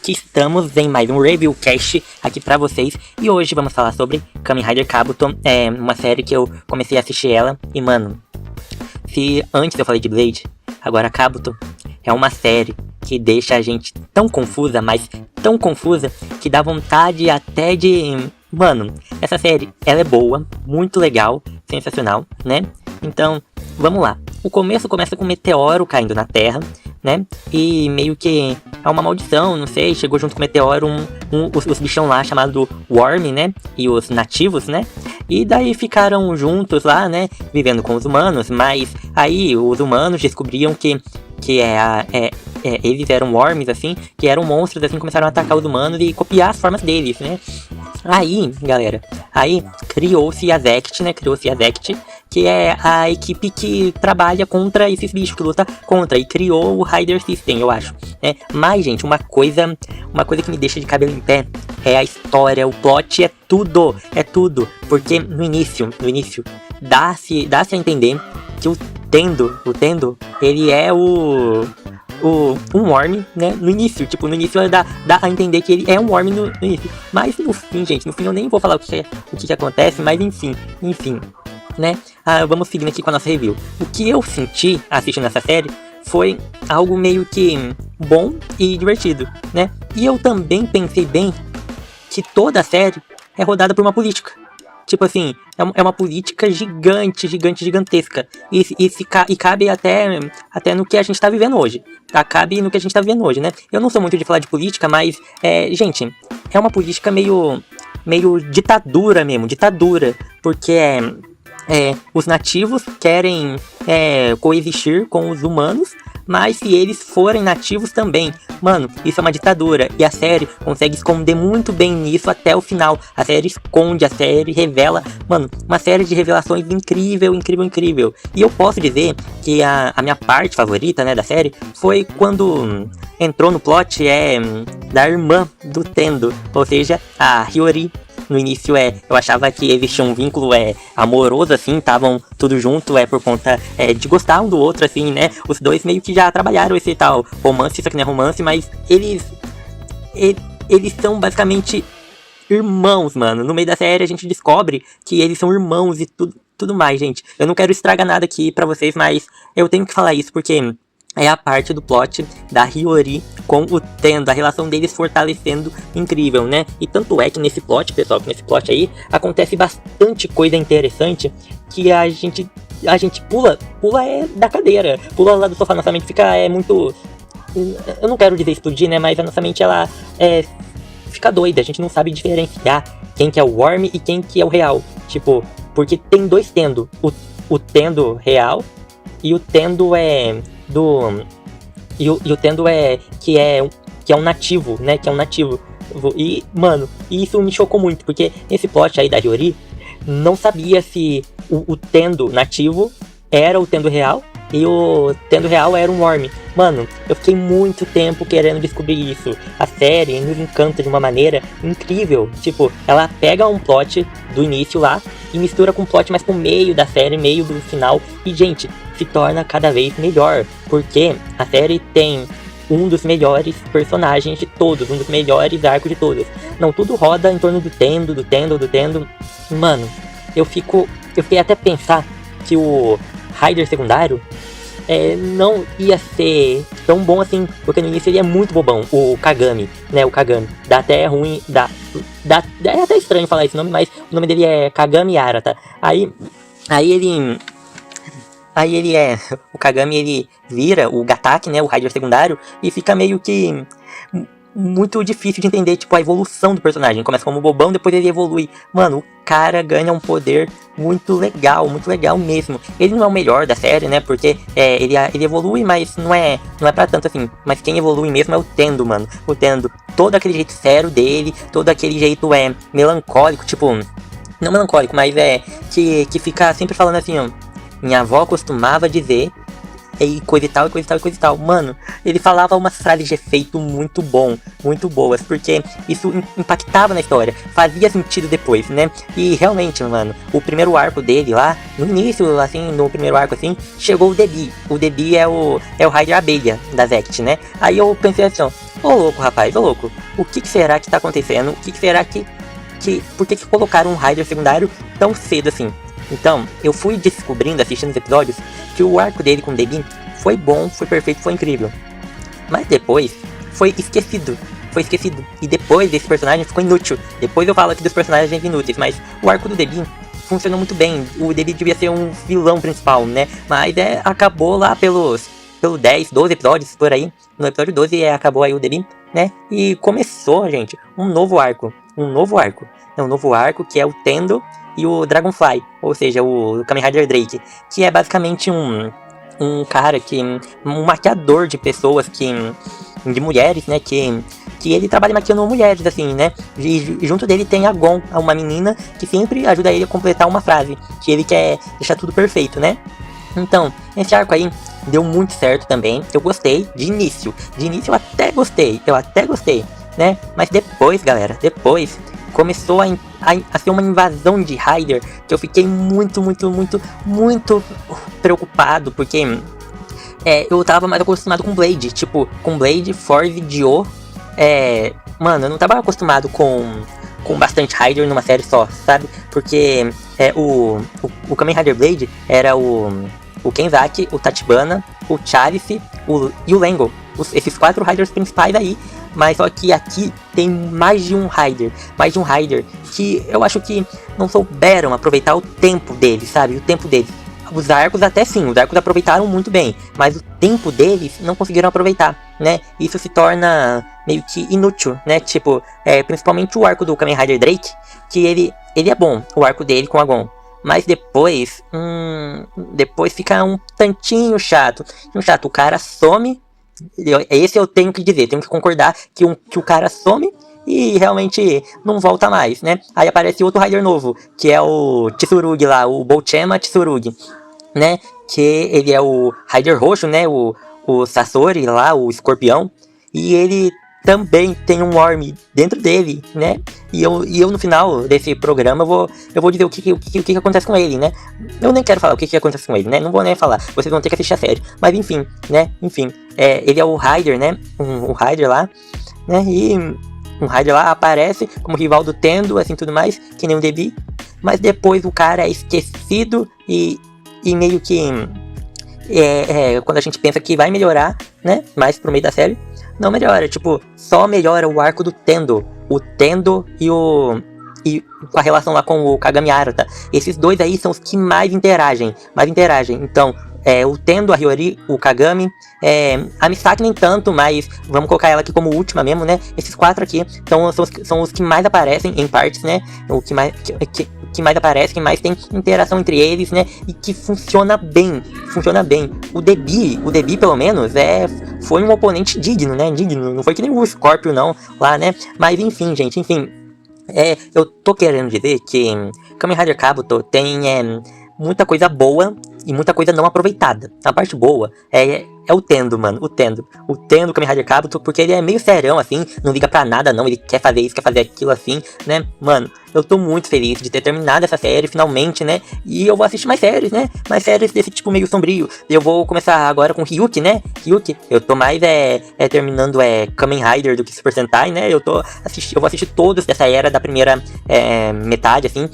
aqui estamos em mais um review cast aqui pra vocês. E hoje vamos falar sobre Kamen Rider Kabuto. É uma série que eu comecei a assistir ela. E mano, se antes eu falei de Blade, agora Kabuto é uma série que deixa a gente tão confusa, mas tão confusa, que dá vontade até de... Mano, essa série, ela é boa, muito legal, sensacional, né? Então, vamos lá. O começo começa com um meteoro caindo na Terra, né? E meio que é uma maldição, não sei, chegou junto com o meteoro os bichão lá chamado Worm, né? E os nativos, né? E daí ficaram juntos lá, né? Vivendo com os humanos, mas aí os humanos descobriam que eles eram worms, assim, que eram monstros, assim, começaram a atacar os humanos e copiar as formas deles, né? Aí, galera, criou-se a Zect, né? Criou-se a Zect, que é a equipe que trabalha contra esses bichos, que luta contra, e criou o Rider System, eu acho, né? Mas, gente, uma coisa que me deixa de cabelo em pé é a história, o plot, é tudo, porque no início, dá-se a entender que o Tendo, ele é um Worm, né, no início dá a entender que ele é um Worm no início, mas no fim, gente, eu nem vou falar o que acontece, mas enfim, né, vamos seguindo aqui com a nossa review. O que eu senti assistindo essa série foi algo meio que bom e divertido, né, e eu também pensei bem que toda a série é rodada por uma política. Tipo assim, é uma política gigantesca. E cabe até no que a gente tá vivendo hoje. Tá? Cabe no que a gente tá vivendo hoje, né? Eu não sou muito de falar de política, mas, gente, é uma política meio ditadura mesmo, porque os nativos querem coexistir com os humanos, mas se eles forem nativos também, mano, isso é uma ditadura. E a série consegue esconder muito bem nisso até o final. A série esconde, a série revela, mano, uma série de revelações incrível. E eu posso dizer que a minha parte favorita, né, da série foi quando entrou no plot da irmã do Tendo, ou seja, a Hiyori. No início eu achava que existia um vínculo amoroso, assim, estavam tudo junto, por conta de gostar um do outro, assim, né? Os dois meio que já trabalharam esse tal romance, isso aqui não é romance, mas eles são basicamente irmãos, mano. No meio da série a gente descobre que eles são irmãos e tudo mais, gente. Eu não quero estragar nada aqui pra vocês, mas eu tenho que falar isso porque é a parte do plot da Hiyori com o Tendo, a relação deles fortalecendo incrível, né? E tanto é que nesse plot, pessoal, aí, acontece bastante coisa interessante que a gente pula da cadeira, pula lá do sofá, nossa mente fica muito... Eu não quero dizer explodir, né? Mas a nossa mente, ela fica doida, a gente não sabe diferenciar quem que é o Worm e quem que é o real. Tipo, porque tem dois Tendo, o Tendo real e o Tendo E o Tendo que é um nativo, né? Que é um nativo. E, mano, isso me chocou muito, porque nesse plot aí da Hiyori, não sabia se o Tendo nativo era o Tendo real e o Tendo real era um Worm. Mano, eu fiquei muito tempo querendo descobrir isso. A série nos encanta de uma maneira incrível. Tipo, ela pega um plot do início lá e mistura com um plot mais pro meio da série, meio do final. E, gente, se torna cada vez melhor, porque a série tem um dos melhores personagens de todos, um dos melhores arcos de todos. Não, tudo roda em torno do Tendo. Mano, eu fiquei até pensar que o Rider secundário não ia ser tão bom assim, porque no início ele é muito bobão, o Kagami, né, dá até ruim, é até estranho falar esse nome, mas o nome dele é Kagami Arata. Aí o Kagami, ele vira o Gataki, né, o Rider secundário, e fica meio que muito difícil de entender, tipo, a evolução do personagem. Começa como bobão, depois ele evolui. Mano, o cara ganha um poder muito legal mesmo. Ele não é o melhor da série, né, porque ele evolui, mas não é pra tanto assim. Mas quem evolui mesmo é o Tendo, mano. O Tendo, todo aquele jeito sério dele, todo aquele jeito melancólico, tipo... Não melancólico, mas que fica sempre falando assim, ó. Minha avó costumava dizer e coisa e tal, e coisa e tal, e coisa e tal. Mano, ele falava umas frases de efeito muito boas, porque isso impactava na história, fazia sentido depois, né? E realmente, mano, o primeiro arco dele lá, no início, assim, no primeiro arco, assim, chegou o Debi. O Debi é o Raider Abelha da Zect, né? Aí eu pensei assim, ó, ô louco, rapaz, ô louco, o que será que tá acontecendo? O que será que por que colocaram um Raider secundário tão cedo assim? Então, eu fui descobrindo, assistindo os episódios, que o arco dele com o Debi foi bom, foi perfeito, foi incrível. Mas depois, foi esquecido. E depois esse personagem ficou inútil. Depois eu falo aqui dos personagens inúteis, mas o arco do Debi funcionou muito bem. O Debi devia ser um vilão principal, né? Mas acabou lá pelo 10, 12 episódios, por aí. No episódio 12 acabou aí o Debi, né? E começou, gente, um novo arco. Um novo arco que é o Tendo e o Dragonfly, ou seja, o Kamen Rider Drake, que é basicamente um cara um maquiador de pessoas de mulheres, né, que ele trabalha maquiando mulheres, assim, né, e junto dele tem a Gon, uma menina que sempre ajuda ele a completar uma frase, que ele quer deixar tudo perfeito, né. Então, esse arco aí deu muito certo também, eu gostei de início eu até gostei, né, mas depois, galera, começou a ser uma invasão de Rider que eu fiquei muito preocupado, porque eu tava mais acostumado com Blade, tipo, com Blade, Force, Dio, mano, eu não tava acostumado com bastante Rider numa série só, sabe, porque o Kamen Rider Blade era o Kenzaki, o Tachibana, o Chalice e o Lengo, esses 4 Riders principais aí. Mas só que aqui tem mais de um Rider que eu acho que não souberam aproveitar o tempo deles, sabe? O tempo deles. Os arcos até sim, os arcos aproveitaram muito bem, mas o tempo deles não conseguiram aproveitar, né? Isso se torna meio que inútil, né? Tipo, principalmente o arco do Kamen Rider Drake, que ele é bom, o arco dele com a Gon. Mas depois fica um tantinho chato. O cara some. Esse eu tenho que dizer, tenho que concordar que o cara some e realmente não volta mais, né? Aí aparece outro Rider novo, que é o Tsurugi lá, o Bolchema Tsurugi, né? Que ele é o Rider roxo, né? O Sasori lá, o escorpião. E ele também tem um Worm dentro dele, né? E eu no final desse programa eu vou dizer o que acontece com ele, né? Eu nem quero falar o que acontece com ele, né? Não vou nem falar, vocês vão ter que assistir a série. Mas enfim, né? Ele é o Rider, né? Um Rider lá, né? E um Rider lá aparece como rival do Tendo, assim, tudo mais, que nem o Debi. Mas depois o cara é esquecido e meio que... quando a gente pensa que vai melhorar, né? Mais pro meio da série, não melhora, tipo, só melhora o arco do Tendo. O Tendo e com a relação lá com o Kagami Arata. Esses dois aí são os que mais interagem. Então, o Tendo, a Hiyori, o Kagami, a Misaki nem tanto, mas vamos colocar ela aqui como última mesmo, né? Esses 4 aqui são os que mais aparecem em partes, né? O que mais aparece, que mais tem interação entre eles, né? E que funciona bem. O Debi pelo menos, foi um oponente digno, né? Não foi que nem o Scorpio não, lá, né? Mas enfim, gente, eu tô querendo dizer que Kamen Rider Kabuto tem muita coisa boa e muita coisa não aproveitada. A parte boa é o Tendo, mano. O Tendo Kamen Rider Kabuto, porque ele é meio serão, assim, não liga pra nada, não. Ele quer fazer isso, quer fazer aquilo, assim, né? Mano, eu tô muito feliz de ter terminado essa série, finalmente, né? E eu vou assistir mais séries, né? Mais séries desse tipo meio sombrio. Eu vou começar agora com Ryuki, né? Eu tô mais terminando Kamen Rider do que Super Sentai, né? Eu vou assistir todos dessa era da primeira metade, assim,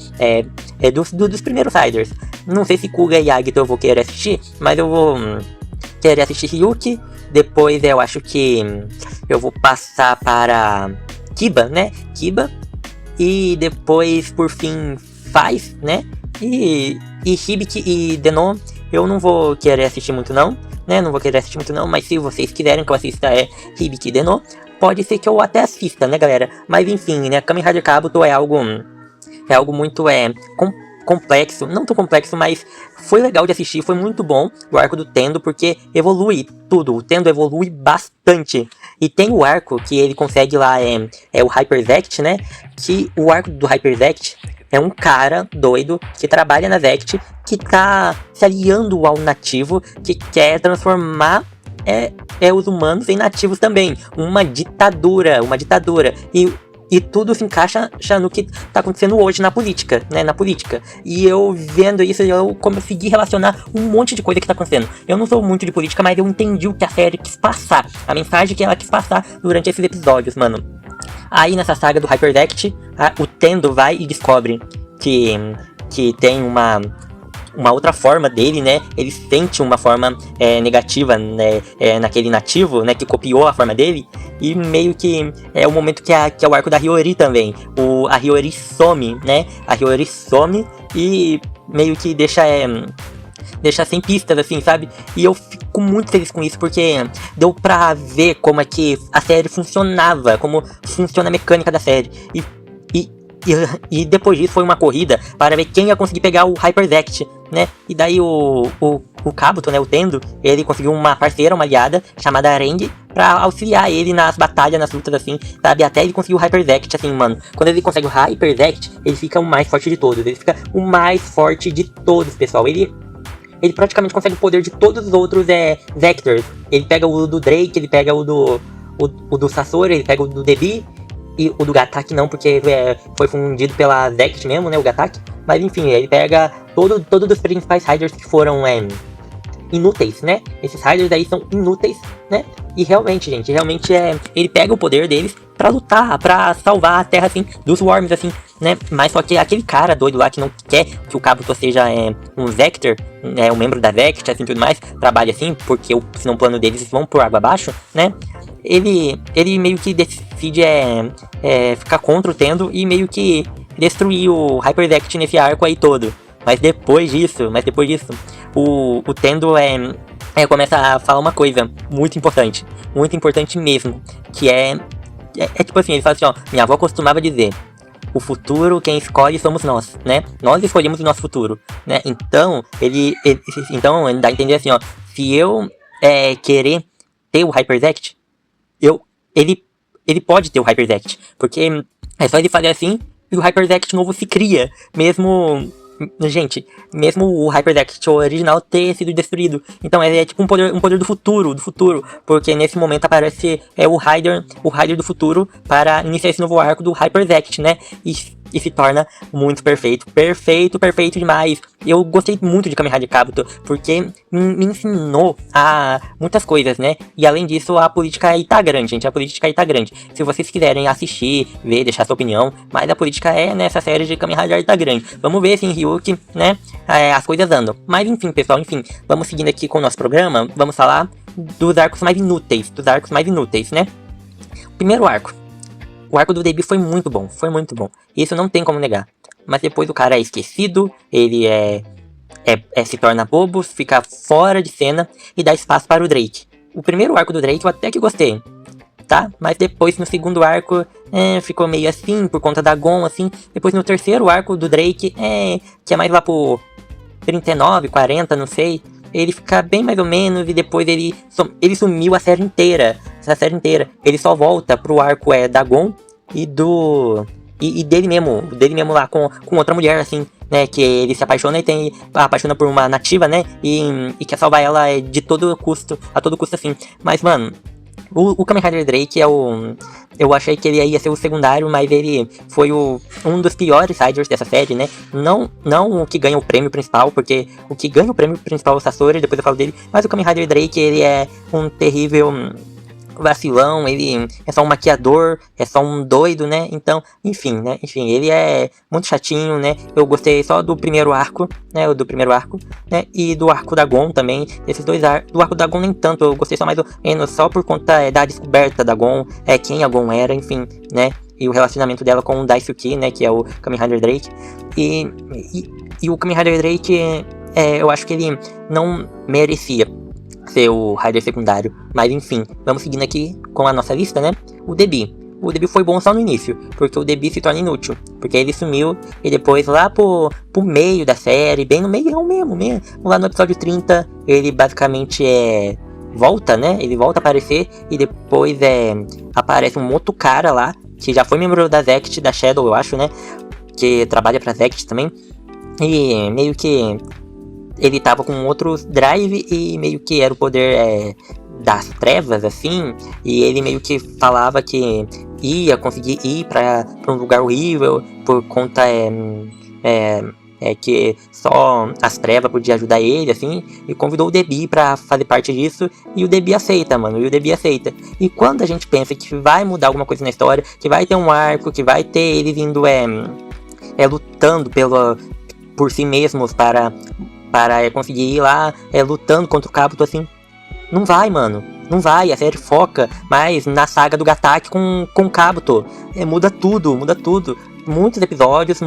dos primeiros Riders. Não sei se Kuga e Agito eu vou querer assistir, mas eu vou querer assistir Ryuki. Depois eu acho que eu vou passar para Kiba, né? E depois, por fim, Faz, né? E Hibiki e Denon eu não vou querer assistir muito não, né? Mas se vocês quiserem que eu assista Hibiki e Denon, pode ser que eu até assista, né, galera? Mas enfim, né? Kamen Rider Kabuto é algo muito complexo, não tão complexo, mas foi legal de assistir, foi muito bom o arco do Tendo, porque evolui tudo, o Tendo evolui bastante, e tem o arco que ele consegue lá, o Hyperzect, né, que o arco do Hyperzect é um cara doido que trabalha na Zect, que tá se aliando ao nativo, que quer transformar os humanos em nativos também. Uma ditadura. E tudo se encaixa já no que tá acontecendo hoje na política, né? Na política. E eu vendo isso, eu consegui relacionar um monte de coisa que tá acontecendo. Eu não sou muito de política, mas eu entendi o que a série quis passar. A mensagem que ela quis passar durante esses episódios, mano. Aí nessa saga do Hypervect, o Tendo vai e descobre que tem uma outra forma dele, né? Ele sente uma forma negativa, né? Naquele nativo, né? Que copiou a forma dele. E meio que é o momento que é o arco da Hiyori também. A Hiyori some, né? A Hiyori some e meio que deixa sem pistas, assim, sabe? E eu fico muito feliz com isso, porque deu pra ver como é que a série funcionava, como funciona a mecânica da série. E depois disso foi uma corrida para ver quem ia conseguir pegar o Hyperzect, né? E daí o Kabuto, né, o Tendo, ele conseguiu uma parceira, uma aliada, chamada Reng, pra auxiliar ele nas batalhas, nas lutas, assim, sabe? Até ele conseguir o Hyperzect, assim, mano. Quando ele consegue o Hyperzect, ele fica o mais forte de todos. Ele fica o mais forte de todos, pessoal. Ele praticamente consegue o poder de todos os outros Vectors. Ele pega o do Drake, ele pega o do Sasori, ele pega o do Debi. E o do Gataki não, porque foi fundido pela Zect mesmo, né, o Gataki. Mas enfim, ele pega todos os principais Riders que foram inúteis, né? Esses Riders aí são inúteis, né? E realmente, gente, ele pega o poder deles pra lutar, pra salvar a Terra, assim, dos Worms, assim, né? Mas só que aquele cara doido lá que não quer que o Kabuto seja um Vector, um membro da Zect, assim, tudo mais, trabalha assim, porque senão o plano deles vão por água abaixo, né? Ele meio que decide ficar contra o Tendo e meio que destruir o Hyperzect nesse arco aí todo. Mas depois disso, o Tendo começa a falar uma coisa muito importante mesmo, que é tipo assim, ele fala assim, ó, minha avó costumava dizer, o futuro quem escolhe somos nós, né? Nós escolhemos o nosso futuro, né? Então, ele dá a entender assim, ó, se eu querer ter o Hyperzect, ele pode ter o Hyperzect, porque é só ele fazer assim e o Hyperzect novo se cria, mesmo o Hyperzect original ter sido destruído. Então é tipo um poder do futuro, porque nesse momento aparece o Rider do futuro para iniciar esse novo arco do Hyperzect, né? E se torna muito perfeito demais. Eu gostei muito de Kamen Rider Kabuto, porque me ensinou a muitas coisas, né? E além disso, a política aí tá grande, gente. A política aí tá grande. Se vocês quiserem assistir, ver, deixar sua opinião, mas a política nessa série de Kamen Rider tá grande. Vamos ver se em Ryuki, né, as coisas andam. Mas enfim, pessoal, vamos seguindo aqui com o nosso programa. Vamos falar dos arcos mais inúteis, né? Primeiro arco. O arco do Debi foi muito bom. Isso não tem como negar. Mas depois o cara é esquecido, ele se torna bobo, fica fora de cena e dá espaço para o Drake. O primeiro arco do Drake eu até que gostei, tá? Mas depois no segundo arco ficou meio assim, por conta da Gon, assim. Depois no terceiro arco do Drake, que é mais lá pro 39, 40, não sei. Ele fica bem mais ou menos e depois ele sumiu a série inteira. Ele só volta pro arco da Gon e dele mesmo lá com outra mulher, assim, né? Que ele se apaixona e apaixona por uma nativa, né? E quer salvar ela de todo custo, a todo custo, assim. Mas, mano, o Kamen Rider Drake eu achei que ele ia ser o secundário, mas ele foi um dos piores Riders dessa série, né? Não o que ganha o prêmio principal, porque o que ganha o prêmio principal é o Sasori, depois eu falo dele, mas o Kamen Rider Drake, ele é um terrível vacilão, ele é só um maquiador, é só um doido, né? Então, enfim, ele é muito chatinho, né? Eu gostei só do primeiro arco, né? E do arco da Gon também. Esses dois arcos, do arco da Gon nem tanto, eu gostei só mais ou menos só por conta da descoberta da Gon, quem a Gon era, enfim, né? E o relacionamento dela com o Daisuke, né? Que é o Kamen Rider Drake. E o Kamen Rider Drake, eu acho que ele não merecia ser o Rider secundário, mas enfim, vamos seguindo aqui com a nossa lista, né? O Debi foi bom só no início, porque o Debi se torna inútil, porque ele sumiu e depois lá pro meio da série, bem no meio mesmo, lá no episódio 30, ele basicamente volta, né? Ele volta a aparecer e depois aparece um outro cara lá, que já foi membro da Zect, da Shadow, eu acho, né? que trabalha pra Zect também. E meio que ele tava com outros drive e meio que era o poder das trevas, assim. E ele meio que falava que ia conseguir ir pra um lugar horrível por conta que só as trevas podiam ajudar ele, assim, e convidou o Debi pra fazer parte disso, e o Debi aceita, mano, E quando a gente pensa que vai mudar alguma coisa na história, que vai ter um arco, que vai ter eles indo, lutando por si mesmos para conseguir ir lá, lutando contra o Kabuto, assim, não vai, mano. Não vai, a série foca mais na saga do Gataki com o Kabuto. Muda tudo. Muitos episódios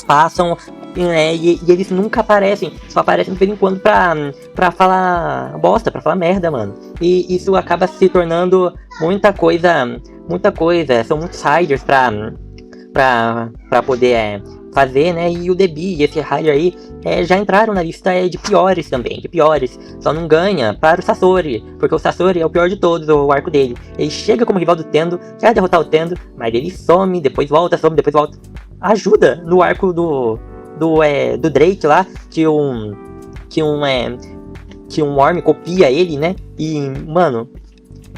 passam e eles nunca aparecem. Só aparecem de vez em quando pra falar bosta, pra falar merda, mano. E isso acaba se tornando muita coisa. São muitos riders pra poder fazer, né? E o Debi e esse rider aí já entraram na lista de piores também, Só não ganha para o Sasori, porque o Sasori é o pior de todos, o arco dele. Ele chega como rival do Tendo, quer derrotar o Tendo, mas ele some, depois volta. Ajuda no arco do Drake lá, que um Worm copia ele, né? E, mano,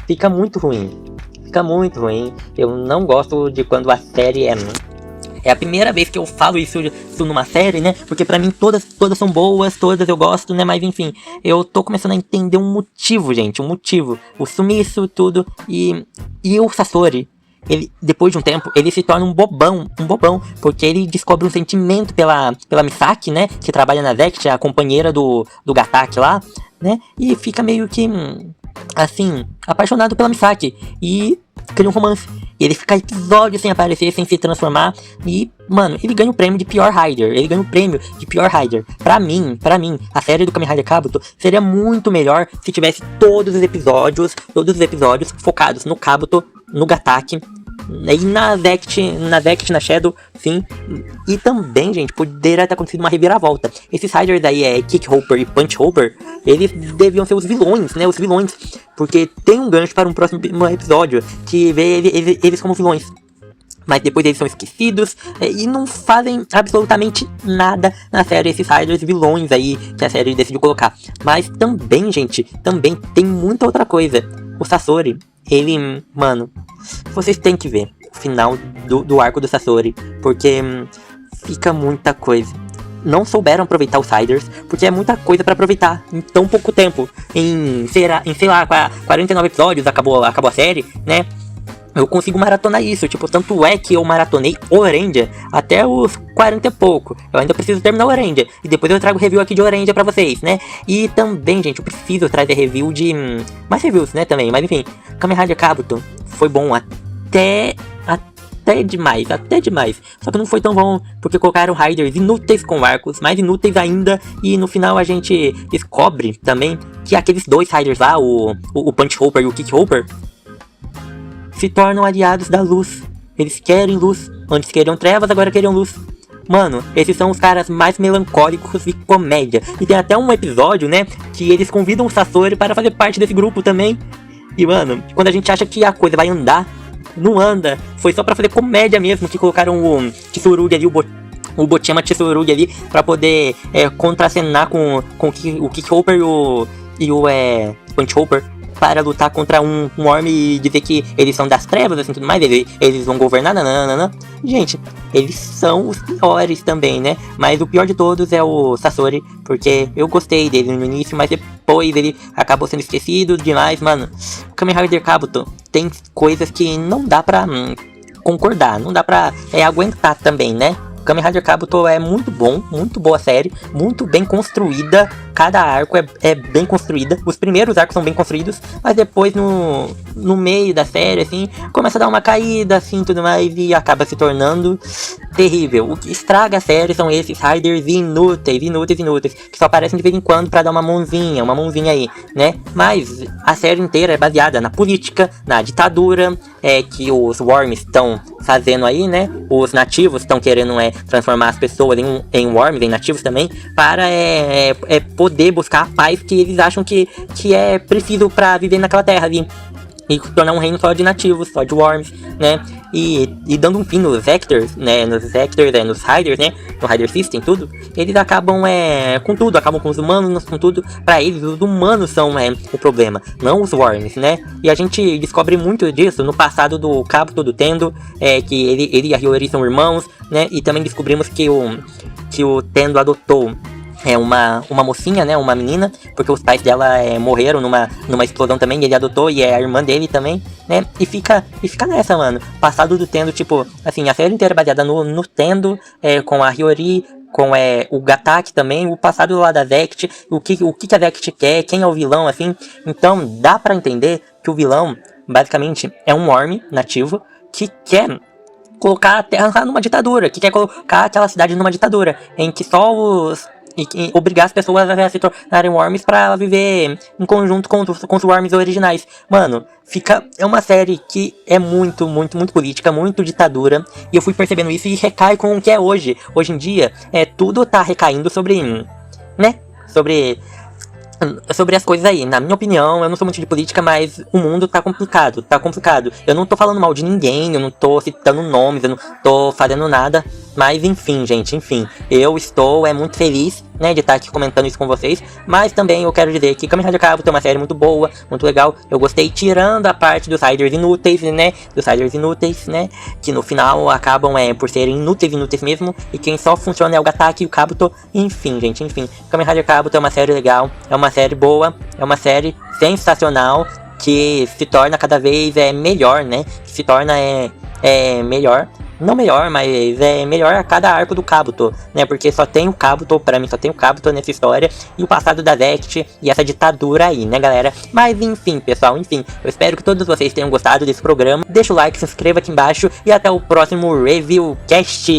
fica muito ruim. Eu não gosto de quando a série é a primeira vez que eu falo isso numa série, né? Porque pra mim todas são boas, todas eu gosto, né? Mas enfim, eu tô começando a entender um motivo, gente. O sumiço, tudo. E o Sasori, ele, depois de um tempo, ele se torna um bobão. Porque ele descobre um sentimento pela Misaki, né? Que trabalha na Zect, a companheira do Gataki lá, né? E fica meio que, assim, apaixonado pela Misaki. E cria um romance. E ele fica episódios sem aparecer, sem se transformar. E, mano, ele ganha o prêmio de pior rider. Pra mim, a série do Kamen Rider Kabuto seria muito melhor se tivesse todos os episódios focados no Kabuto, no Gataki e na Zect, na Shadow, sim. E também, gente, poderia ter acontecido uma reviravolta. Esses riders aí, Kick Hopper e Punch Hopper, eles deviam ser os vilões, né? Porque tem um gancho para um próximo episódio que vê eles como vilões. Mas depois eles são esquecidos e não fazem absolutamente nada na série, esses riders vilões aí que a série decidiu colocar. Mas também, gente, tem muita outra coisa. O Sasori, ele, mano, vocês têm que ver o final do arco do Sasori, porque fica muita coisa. Não souberam aproveitar os riders, porque é muita coisa pra aproveitar em tão pouco tempo. Em sei lá, 49 episódios acabou a série, né? Eu consigo maratonar isso, tipo, tanto é que eu maratonei Orange até os 40 e pouco. Eu ainda preciso terminar o Orange, e depois eu trago review aqui de Orange pra vocês, né? E também, gente, eu preciso trazer review de mais reviews, né, também. Mas enfim, Kamen Rider Kabuto foi bom até demais. Só que não foi tão bom, porque colocaram riders inúteis com arcos, mais inúteis ainda. E no final a gente descobre também que aqueles dois riders lá, o Punch Hopper e o Kick Hopper, se tornam aliados da luz. Eles querem luz. Antes queriam trevas, agora queriam luz. Mano, esses são os caras mais melancólicos de comédia. E tem até um episódio, né, que eles convidam o Sasori para fazer parte desse grupo também. E, mano, quando a gente acha que a coisa vai andar, não anda. Foi só pra fazer comédia mesmo que colocaram o Tsurugi ali, o Bochema Tsurugi ali, pra poder contracenar com o Kick Hopper e o Punch Hopper, para lutar contra um Worm e dizer que eles são das trevas, assim, tudo mais, eles vão governar, nananana. Gente, eles são os piores também, né? Mas o pior de todos é o Sasori, porque eu gostei dele no início, mas depois ele acabou sendo esquecido demais, mano. O Kamen Rider Kabuto tem coisas que não dá pra concordar, não dá pra aguentar também, né? Kamen Rider Kabuto é muito bom, muito boa série, muito bem construída. Cada arco é bem construída. Os primeiros arcos são bem construídos, mas depois no meio da série, assim, começa a dar uma caída, assim, tudo mais, e acaba se tornando terrível. O que estraga a série são esses riders inúteis, que só aparecem de vez em quando pra dar uma mãozinha aí, né? Mas a série inteira é baseada na política, na ditadura, que os Worms estão fazendo aí, né? Os nativos estão querendo transformar as pessoas em Worms, em nativos também, para poder buscar a paz que eles acham que é preciso pra viver naquela terra ali. e tornar um reino só de nativos, só de worms, né? E dando um fim nos Vectors, né? Nos Riders, né? No Rider System, tudo. Eles acabam com tudo, acabam com os humanos, com tudo. Pra eles, os humanos são o problema, não os worms, né? E a gente descobre muito disso no passado do Kabuto, do Tendo, que ele e a Hiyori são irmãos, né? E também descobrimos que o Tendo adotou uma mocinha, né, uma menina, porque os pais dela morreram numa explosão também, e ele adotou, e é a irmã dele também, né, e fica nessa, mano, passado do Tendo, tipo, assim, a série inteira é baseada no Tendo, com a Hiyori, com o Gataki também, o passado lá da Zect, o que a Zect quer, quem é o vilão, assim, então dá pra entender que o vilão, basicamente, é um worm nativo, que quer colocar a Terra numa ditadura, que quer colocar aquela cidade numa ditadura, em que só e obrigar as pessoas a se tornarem worms pra viver em conjunto com os worms originais. Mano, é uma série que é muito, muito, muito política, muito ditadura, e eu fui percebendo isso e recai com o que é hoje. Hoje em dia, tudo tá recaindo sobre, né, sobre as coisas aí. Na minha opinião, eu não sou muito de política, mas o mundo tá complicado, Eu não tô falando mal de ninguém, eu não tô citando nomes, eu não tô fazendo nada, mas enfim, gente, eu estou muito feliz, né, de estar aqui comentando isso com vocês, mas também eu quero dizer que Kamen Rider Kabuto é uma série muito boa, muito legal, eu gostei, tirando a parte dos Riders inúteis, né, que no final acabam por serem inúteis mesmo, e quem só funciona é o Gataki e o Kabuto, enfim, gente, Kamen Rider Kabuto é uma série legal, é uma série boa, é uma série sensacional, que se torna cada vez melhor, né, que se torna melhor. Não melhor, mas é melhor a cada arco do Kabuto, né? Porque só tem o Kabuto, pra mim só tem o Kabuto nessa história, e o passado da Zect e essa ditadura aí, né, galera? Mas enfim, pessoal, eu espero que todos vocês tenham gostado desse programa. Deixa o like, se inscreva aqui embaixo e até o próximo Review Cast.